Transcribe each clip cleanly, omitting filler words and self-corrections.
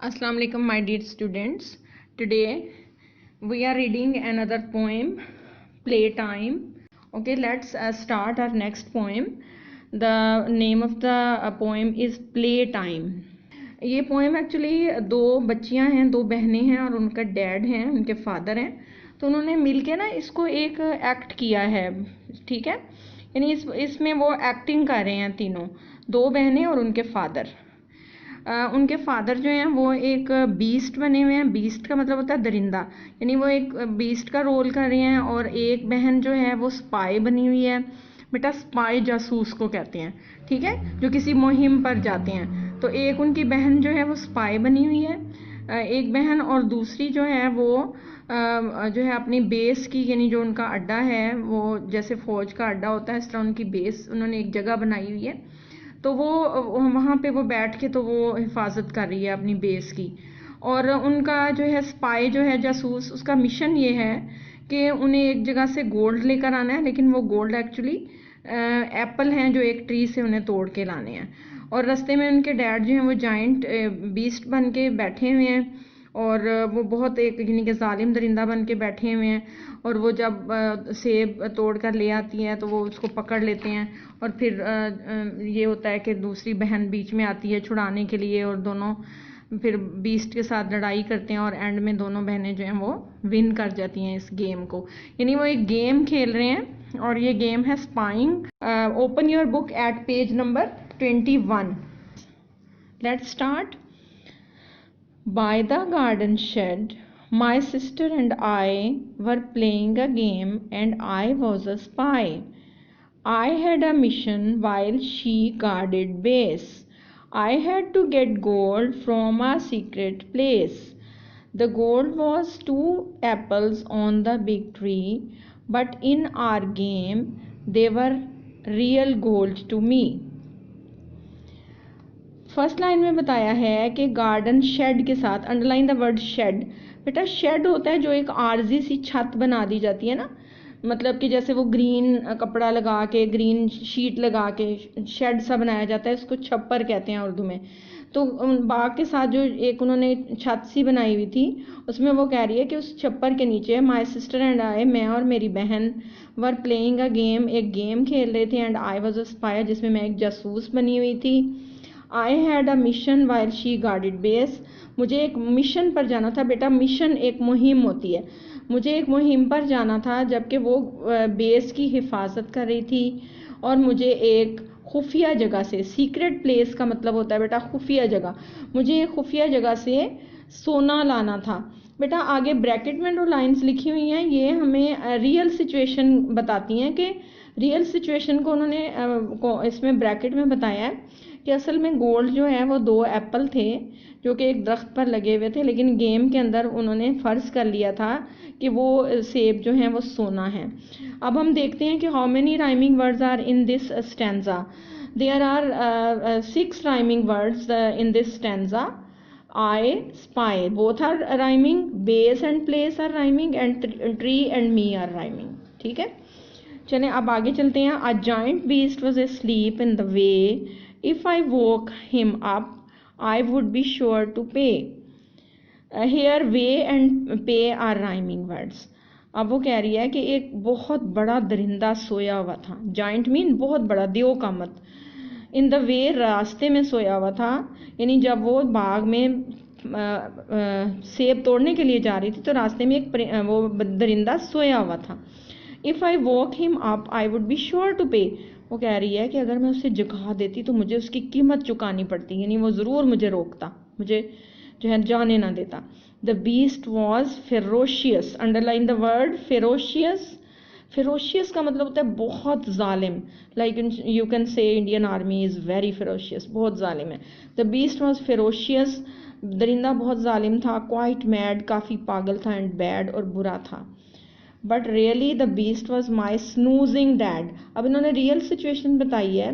Assalamu alaikum, my dear students. Today we are reading another poem, Playtime. Okay, let's start our next poem. The name of the poem is Playtime. ये poem actually दो बच्चियां हैं, दो बहनें हैं और उनका डैड हैं, उनके फादर हैं. तो उन्होंने मिलके ना इसको एक एक्ट किया है, ठीक है. यानी इसमें वो एक्टिंग कर रहे हैं तीनों, दो बहनें और उनके फादर. उनके फादर जो हैं वो एक बीस्ट बने हुए हैं. बीस्ट का मतलब होता है दरिंदा, यानी वो एक बीस्ट का रोल कर रहे हैं. और एक बहन जो है वो स्पाई बनी हुई है. बेटा स्पाई जासूस को कहते हैं, ठीक है, जो किसी मुहिम पर जाते हैं. तो एक उनकी बहन जो है वो स्पाई बनी हुई है, एक बहन. और दूसरी जो है वो जो है अपनी बेस की, यानी जो उनका अड्डा है वो जैसे फौज का अड्डा होता है इस तरह उनकी बेस उन्होंने एक जगह बनाई हुई है. तो वो वहाँ पे वो बैठ के तो वो हिफाजत कर रही है अपनी बेस की. और उनका जो है स्पाई जो है जासूस, उसका मिशन ये है कि उन्हें एक जगह से गोल्ड लेकर आना है. लेकिन वो गोल्ड एक्चुअली एप्पल हैं जो एक ट्री से उन्हें तोड़ के लाने हैं. और रास्ते में उनके डैड जो हैं वो जाइंट बीस्ट बन के बैठे हुए हैं. और वो बहुत एक यानी कि जालिम दरिंदा बन के बैठे हुए हैं. और वो जब सेब तोड़ कर ले आती हैं तो वो उसको पकड़ लेते हैं. और फिर ये होता है कि दूसरी बहन बीच में आती है छुड़ाने के लिए, और दोनों फिर बीस्ट के साथ लड़ाई करते हैं. और एंड में दोनों बहनें जो हैं वो विन कर जाती हैं इस गेम को. यानी वो एक गेम खेल रहे हैं और ये गेम है spying. Open your book at page number 21. Let's start. By the garden shed, my sister and I were playing a game and I was a spy. I had a mission while she guarded base. I had to get gold from a secret place. The gold was 2 apples on the big tree, but in our game they were real gold to me. First line में बताया है कि garden shade के साथ, underline the word shade. बेटा shade होता है जो एक आर्जी सी छत बना दी जाती है ना, मतलब कि जैसे वो ग्रीन कपड़ा लगा के, ग्रीन शीट लगा के शेड सा बनाया जाता है, इसको छप्पर कहते हैं उर्दू में. तो बाग के साथ जो एक उन्होंने छत सी बनाई हुई थी, उसमें वो कह रही है कि उस छप्पर के नीचे माई सिस्टर एंड आई, मैं और मेरी बहन, वर प्लेइंग अ गेम, एक गेम खेल रहे थे. And I was a spy, जिसमें मैं एक जासूस बनी हुई थी. I had a mission while she guarded base, मुझे एक मिशन पर जाना था. बेटा मिशन एक मुहिम होती है. मुझे एक मुहिम पर जाना था जबकि वो बेस की हिफाजत कर रही थी. और मुझे एक खुफिया जगह से, सीक्रेट प्लेस का मतलब होता है बेटा खुफिया जगह, मुझे एक खुफिया जगह से सोना लाना था. बेटा आगे ब्रैकेट में जो लाइंस लिखी हुई हैं ये हमें रियल सिचुएशन बताती हैं, कि रियल सिचुएशन को उन्होंने इसमें ब्रैकेट में बताया है कि असल में गोल्ड जो है वो 2 एप्पल थे जो कि एक दरख्त पर लगे हुए थे. लेकिन गेम के अंदर उन्होंने फ़र्ज़ कर लिया था कि वो सेब जो हैं वो सोना है. अब हम देखते हैं कि how many rhyming words are in this stanza. There are 6 rhyming words in this stanza. I spy, both are rhyming. Base and place are rhyming, and tree and me are rhyming. ठीक है, चलें अब आगे चलते हैं. A giant beast was asleep in the way. If I woke him up, I would be sure to pay. Here way and pay are rhyming words. अब वो कह रही है कि एक बहुत बड़ा दरिंदा सोया हुआ था. जाइंट मीन बहुत बड़ा, देव का मत. इन द वे रास्ते में सोया हुआ था, यानी जब वो बाग में सेब तोड़ने के लिए जा रही थी तो रास्ते में एक वो दरिंदा सोया हुआ था. If I walk him up I would be sure to pay. वो कह रही है कि अगर मैं उसे जगा देती तो मुझे उसकी कीमत चुकानी पड़ती, यानी वो ज़रूर मुझे रोकता, मुझे जो है जाने ना देता. The beast was ferocious. Underline the word ferocious. Ferocious का मतलब होता है बहुत जालिम. Like you can say Indian army is very ferocious, बहुत जालिम है. द बीस्ट वॉज फेरोशियस, दरिंदा बहुत जालिम था. क्वाइट मैड, काफ़ी पागल था. एंड बैड, और बुरा था. But really the beast was my snoozing dad. अब इन्होंने रियल सिचुएशन बताई है.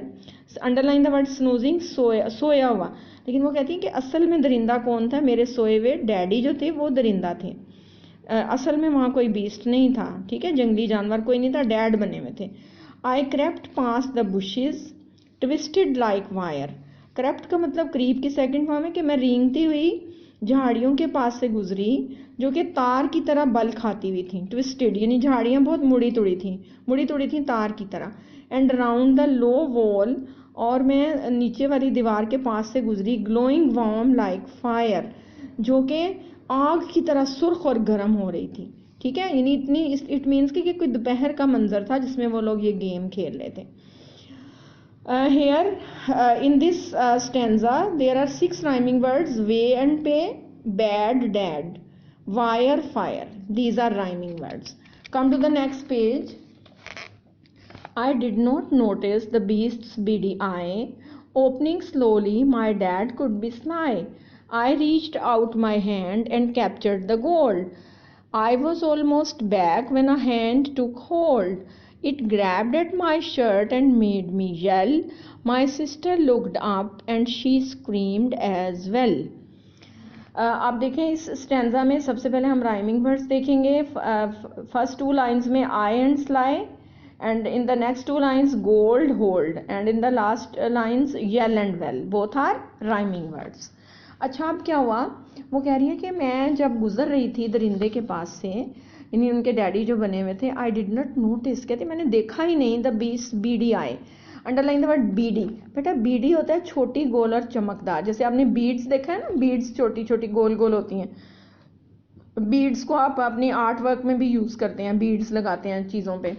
अंडरलाइन द वर्ड स्नूजिंग, सोया हुआ. लेकिन वो कहती है कि असल में दरिंदा कौन था, मेरे सोए हुए डैडी जो थे वो दरिंदा थे. असल में वहाँ कोई बीस्ट नहीं था, ठीक है, जंगली जानवर कोई नहीं था, डैड बने हुए थे. I crept past the bushes twisted like wire. Crept का मतलब करीब की सेकंड फॉर्म है कि मैं रेंगती हुई झाड़ियों के पास से गुजरी जो कि तार की तरह बल खाती हुई थी, ट्विस्टेड यानी झाड़ियाँ बहुत मुड़ी तुड़ी थी तार की तरह। And round the low wall, और मैं नीचे वाली दीवार के पास से गुजरी, ग्लोइंग वार्म लाइक फायर, जो कि आग की तरह सुर्ख और गर्म हो रही थी। ठीक है, यानी इतनी, इट मीन्स कि कोई दोपहर का मंजर था जिसमें वो लोग ये गेम खेल रहे थे। Here in this stanza there are 6 rhyming words: way and pay, bad, dad, wire, fire. These are rhyming words. Come to the next page. I did not notice the beast's beady eye. Opening slowly, my dad could be sly. I reached out my hand and captured the gold. I was almost back when a hand took hold. It grabbed at my shirt and made me yell. My sister looked up and she screamed as well. आप देखें इस stanza में सबसे पहले हम rhyming words देखेंगे। First 2 lines में I and sly, and in the next 2 lines gold, hold, and in the last lines yell and well. Both are rhyming words. अच्छा, अब क्या हुआ, वो कह रही है कि मैं जब गुजर रही थी दरिंदे के पास से, यानी उनके डैडी जो बने हुए थे, आई डिड नॉट नोटिस, कहती मैंने देखा ही नहीं, the beast beady eye. Underline the word beady. बेटा बीडी होता है छोटी, गोल और चमकदार। जैसे आपने बीड्स देखा है ना, बीड्स छोटी छोटी गोल गोल होती हैं। बीड्स को आप अपनी आर्ट वर्क में भी यूज़ करते हैं, बीड्स लगाते हैं चीज़ों पे।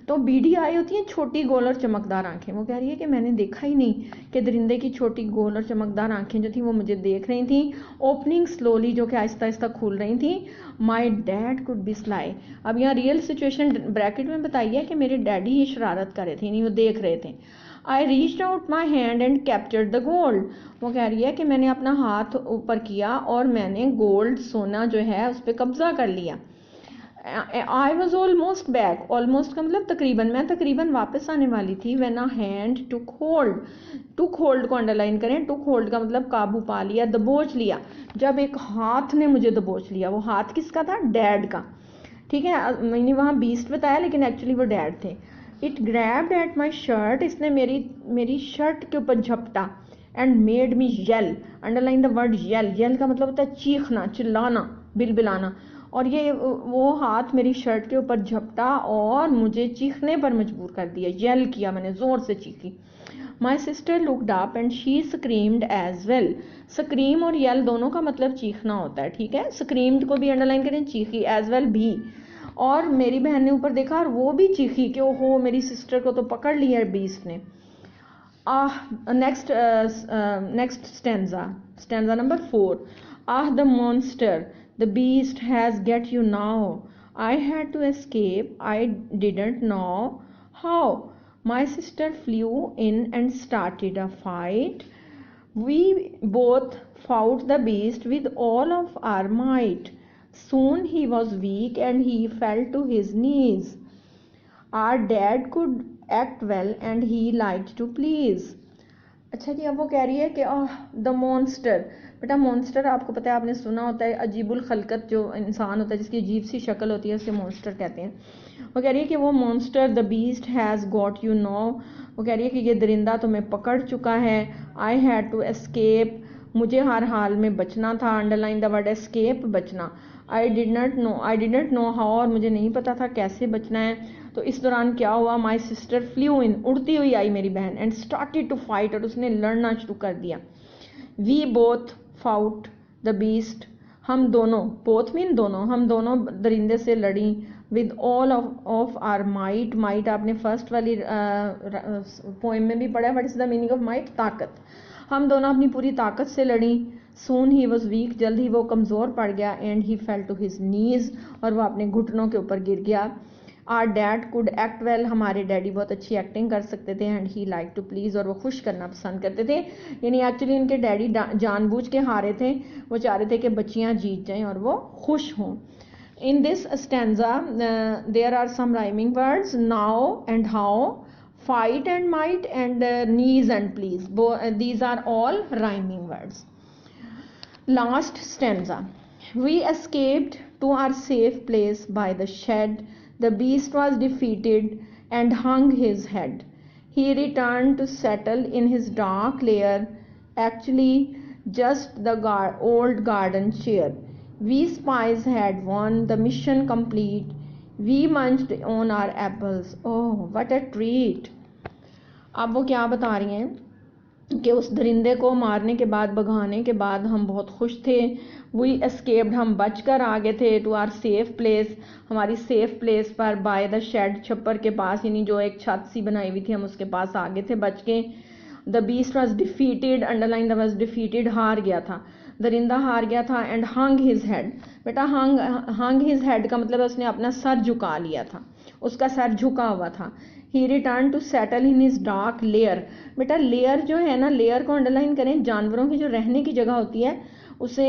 तो बीडी आई होती है छोटी, गोल और चमकदार आंखें। वो कह रही है कि मैंने देखा ही नहीं कि दरिंदे की छोटी, गोल और चमकदार आंखें जो थी वो मुझे देख रही थी। ओपनिंग स्लोली, जो कि आहिस्ता आहिस्ता खुल रही थी। My dad could be sly. अब यहाँ रियल सिचुएशन ब्रैकेट में बताई है कि मेरे डैडी ही शरारत कर रहे थे, नहीं वो देख रहे थे। I reached out my hand and captured the gold. वो कह रही है कि मैंने अपना हाथ ऊपर किया और मैंने गोल्ड, सोना जो है, उस पर कब्जा कर लिया। I was almost back. Almost का मतलब तकरीबन, मैं तकरीबन वापस आने वाली थी। When a hand took hold. Took hold को अंडरलाइन करें। टुक होल्ड का मतलब काबू पा लिया, दबोच लिया। जब एक हाथ ने मुझे दबोच लिया, वो हाथ किसका था? डैड का। ठीक है, मैंने वहाँ बीस्ट बताया लेकिन एक्चुअली वो डैड थे। It grabbed at my shirt. इसने मेरी शर्ट के ऊपर झपटा। And made me yell. Underline the word yell. Yell का मतलब होता है चीखना, चिल्लाना, बिलबिलाना। और ये वो हाथ मेरी शर्ट के ऊपर झपटा और मुझे चीखने पर मजबूर कर दिया। येल किया मैंने, जोर से चीखी। My sister looked up and she screamed as well. Scream और येल दोनों का मतलब चीखना होता है। ठीक है, स्क्रीम्ड को भी अंडरलाइन करें, चीखी, एज वेल भी। और मेरी बहन ने ऊपर देखा और वो भी चीखी कि ओहो, मेरी सिस्टर को तो पकड़ लिया बीस्ट ने। Next stanza number 4. The monster, the beast has get you now. I had to escape. I didn't know how. My sister flew in and started a fight. We both fought the beast with all of our might. Soon he was weak and he fell to his knees. Our dad could act well and he liked to please. अच्छा जी, अब वो कह रही है कि the monster. बेटा monster आपको पता है, आपने सुना होता है, अजीबुल खलकत जो इंसान होता है जिसकी अजीब सी शक्ल होती है उसे मॉन्स्टर कहते हैं। वो कह रही है कि वो monster, the beast has got you know. वो कह रही है कि ये दरिंदा तुम्हें पकड़ चुका है। I had to escape. मुझे हर हाल में बचना था। अंडरलाइन द वर्ड एस्केप, बचना। आई डिडंट नो हाउ, और मुझे नहीं पता था कैसे बचना है। तो इस दौरान क्या हुआ? माई सिस्टर फ्लू इन, उड़ती हुई आई मेरी बहन, एंड स्टार्टेड टू फाइट, और उसने लड़ना शुरू कर दिया। We both fought the beast. हम दोनों, बोथ मीन दोनों, हम दोनों दरिंदे से लड़ी। With all of our might. Might आपने फर्स्ट वाली पोएम में भी पढ़ा है। What is the meaning of might? ताकत। हम दोनों अपनी पूरी ताकत से लड़ी। सून ही वॉज वीक, जल्द ही वो कमज़ोर पड़ गया। And he fell to his knees, और वो अपने घुटनों के ऊपर गिर गया। Our dad could act well, हमारे डैडी बहुत अच्छी एक्टिंग कर सकते थे। And he like to please, और वो खुश करना पसंद करते थे। यानी एक्चुअली इनके डैडी जानबूझ के हारे थे। वो चाह रहे थे कि बच्चियाँ जीत जाएं और वो खुश हों। In this stanza there are some rhyming words: now and how, fight and might, and knees and please. These are all rhyming words. Last stanza. We escaped to our safe place by the shed. The beast was defeated and hung his head. He returned to settle in his dark lair. Actually, just the old garden chair. We spies had won the mission complete. We munched on our apples. Oh, what a treat. अब वो क्या बता रही हैं कि उस दरिंदे को मारने के बाद, भगाने के बाद हम बहुत खुश थे. वी एस्केप्ड, हम बच कर आ गए थे. टू आर सेफ प्लेस, हमारी सेफ प्लेस पर. बाय द शेड, छप्पर के पास, यानी जो एक छत सी बनाई हुई थी हम उसके पास आ गए थे बच के. The beast was defeated, underline the was defeated, हार गया था, दरिंदा हार गया था. एंड हंग हिज हेड, बेटा हंग हिज हेड का मतलब उसने अपना सर झुका लिया था, उसका सर झुका हुआ था. He return to settle in his dark lair. बेटा लेयर जो है ना, लेयर को अंडरलाइन करें. जानवरों की जो रहने की जगह होती है उसे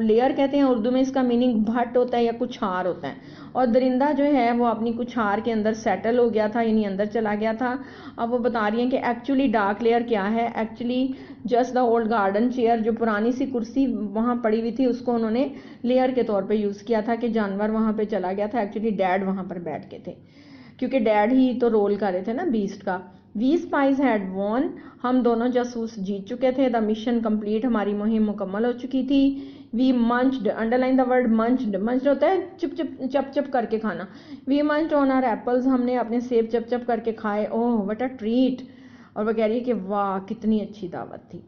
लेयर कहते हैं. उर्दू में इसका मीनिंग भट्ट होता है या कुछार होता है. और दरिंदा जो है वो अपनी कुछार के अंदर सेटल हो गया था, यानी अंदर चला गया था. अब वो बता रही हैं कि एक्चुअली डार्क लेयर क्या है. Actually just the old garden chair, जो पुरानी सी कुर्सी वहाँ पड़ी हुई थी उसको उन्होंने लेयर के तौर पे यूज़ किया था कि जानवर वहाँ पे चला गया था. एक्चुअली डैड वहाँ पर बैठ के थे, क्योंकि डैड ही तो रोल कर रहे थे ना बीस्ट का. वी स्पाइस हैड वॉन, हम दोनों जासूस जीत चुके थे. द मिशन कंप्लीट, हमारी मुहिम मुकम्मल हो चुकी थी. We munched, underline the word munched. Munched होता है चुप चुप चप चप करके खाना. We munched on our apples, हमने अपने सेब चप चप करके खाए. Oh what a treat. और वह कह रही है कि वाह कितनी अच्छी दावत थी.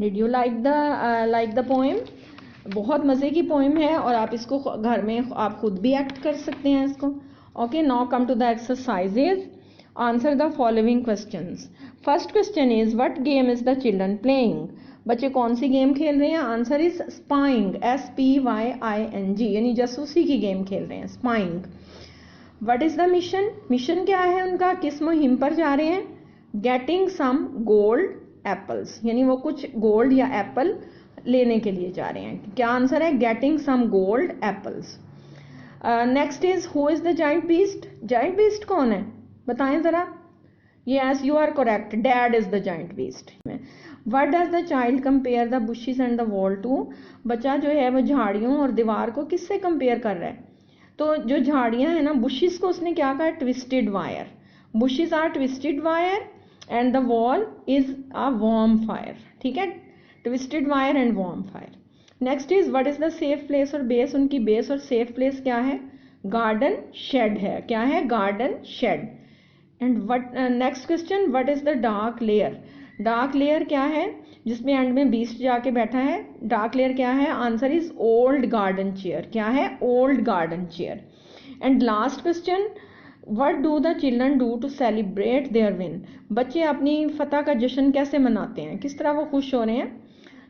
Did you like the poem. बहुत मज़े की पोएम है और आप इसको घर में आप खुद भी एक्ट कर सकते हैं इसको. Okay, now come to the exercises. Answer the following questions. First question is, what game is the children playing? बच्चे कौन सी गेम खेल रहे हैं. आंसर इज स्पाइंग, SPYING, यानी जासूसी की गेम खेल रहे हैं, spying. What is the mission, mission क्या है उनका, किस मुहिम पर जा रहे हैं. गेटिंग सम गोल्ड एप्पल्स, यानी वो कुछ गोल्ड या एप्पल लेने के लिए जा रहे हैं. क्या आंसर है, getting some gold apples. Next is who is the giant beast. Giant beast कौन है बताएं जरा. Yes you are correct, dad is the giant beast. What does the child compare the bushes and the wall to. बच्चा जो है वो झाड़ियों और दीवार को किससे कंपेयर कर रहा है. तो जो झाड़ियां हैं ना, बुशेस को उसने क्या कहा, twisted wire. Bushes are twisted wire and the wall is a warm fire. ठीक है, twisted wire and warm fire. Next is what is the safe place और बेस. उनकी बेस और सेफ प्लेस क्या है, गार्डन शेड है. क्या है, garden shed. And what next question, what is the dark lair. Dark lair क्या है जिसमें एंड में बीस्ट जाके बैठा है. डार्क लेयर क्या है, answer is old garden chair. क्या है, old garden chair. And last question, what do the children do to celebrate their win. बच्चे अपनी फतह का जश्न कैसे मनाते हैं, किस तरह वो खुश हो रहे हैं,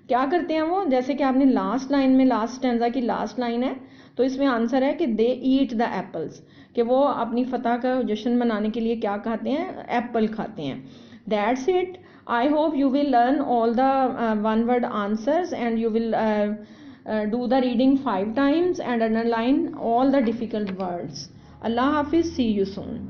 क्या करते हैं वो. जैसे कि आपने लास्ट लाइन में, लास्ट स्टैंजा की लास्ट लाइन है, तो इसमें आंसर है कि दे ईट द एप्पल्स, कि वो अपनी फतह का जश्न मनाने के लिए क्या खाते हैं, एप्पल खाते हैं. That's it. I hope you will learn all the one word answers and you will do the reading 5 times and underline all the difficult words. Allah Hafiz, see you soon.